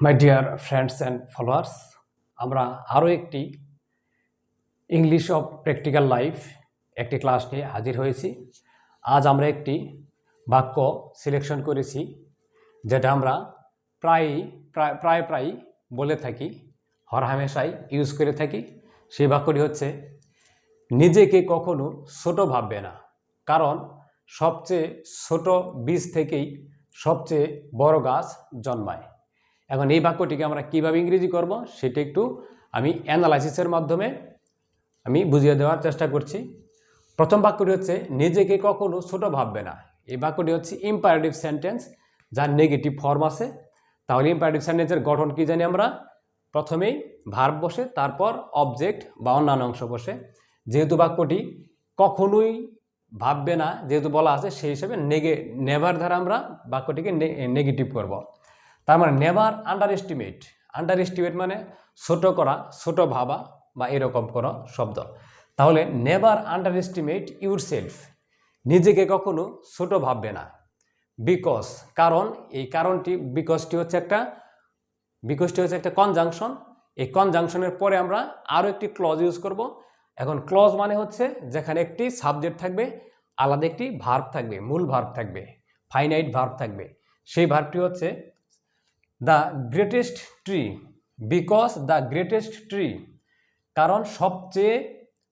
My dear friends and followers, আমরা আরও একটি ইংলিশ অফ প্র্যাকটিক্যাল লাইফ একটি ক্লাস নিয়ে হাজির হয়েছি। আজ আমরা একটি বাক্য সিলেকশন করেছি যেটা আমরা প্রায় বলে থাকি, হরহামেশাই ইউজ করে থাকি। সেই বাক্যটি হচ্ছে, নিজেকে কখনো ছোট ভাববে না, কারণ সবচেয়ে ছোট বীজ থেকেই সবচেয়ে বড় গাছ জন্মায়। এখন এই বাক্যটিকে আমরা কিভাবে ইংরেজি করব সেটা একটু আমি অ্যানালাইসিসের মাধ্যমে আমি বুঝিয়ে দেওয়ার চেষ্টা করছি। প্রথম বাক্যটি হচ্ছে, নিজেকে কখনো ছোট ভাববে না। এই বাক্যটি হচ্ছে ইম্পারেটিভ সেন্টেন্স যার নেগেটিভ ফর্ম আছে। তাহলে ইম্পারেটিভ সেন্টেন্সের গঠন কি জানি আমরা? প্রথমেই ভার্ব বসে, তারপর অবজেক্ট বা অন্যান্য অংশ বসে। যেহেতু বাক্যটি কখনোই ভাববে না যেহেতু বলা আছে, সেই হিসেবে নেভার দ্বারা আমরা বাক্যটিকে নেগেটিভ করব। তার মানে নেভার আন্ডার এস্টিমেট মানে ছোট করা, ছোট ভাবা বা এরকম করা শব্দ। তাহলে never under estimate your self, নিজেকে কখনো ছোট ভাববে না। বিকজ, কারণ, এই কারণটি বিকজটি হচ্ছে একটা কনজাংশন। এই কনজাংশনের পরে আমরা আরও একটি ক্লজ ইউজ করব। এখন ক্লজ মানে হচ্ছে যেখানে একটি সাবজেক্ট থাকবে, আলাদা একটি ভার্ব থাকবে, মূল ভার্ব থাকবে, ফাইনাইট ভার্ব থাকবে। সেই ভার্বটি হচ্ছে the greatest tree, because the greatest tree, কারণ সবচেয়ে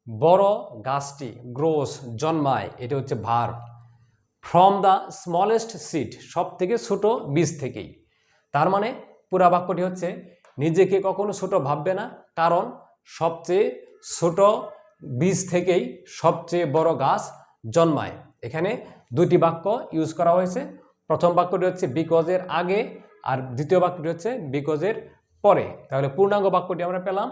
বড় গাছটি, গ্রোস জন্মায়, এটা হচ্ছে verb. From the smallest seed, সব থেকে ছোট বীজ থেকেই। তার মানে পুরা বাক্যটি হচ্ছে, নিজেকে কখনো ছোট ভাববে না, কারণ সবচেয়ে ছোট বীজ থেকেই সবচেয়ে বড় গাছ জন্মায়। এখানে দুটি বাক্য ইউজ করা হয়েছে। প্রথম বাক্যটি হচ্ছে বিকজের আগে, আর দ্বিতীয় বাক্যটি হচ্ছে বিকজের পরে। তাহলে পূর্ণাঙ্গ বাক্যটি আমরা পেলাম,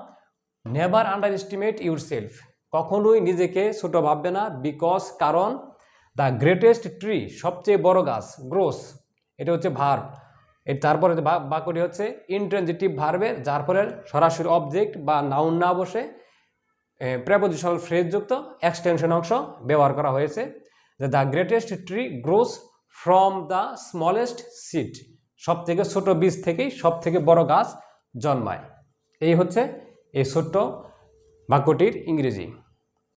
never under estimate your self, কখনোই নিজেকে ছোট ভাববে না, বিকজ কারণ, দ্য গ্রেটেস্ট ট্রি সবচেয়ে বড় গাছ, গ্রোস এটা হচ্ছে ভার্ব। তারপরে বাক্যটি হচ্ছে ইন্ট্রানজিটিভ ভার্বের, যার পরে সরাসরি অবজেক্ট বা নাউন না বসে প্রেপোজিশনাল ফ্রেজযুক্ত এক্সটেনশন অংশ ব্যবহার করা হয়েছে। যে the greatest tree gross from the smallest seed, সব থেকে ছোট বীজ থেকেই সব থেকে বড় গাছ জন্মায়। এই হচ্ছে এই ছোট্ট বাক্যটির ইংরেজি।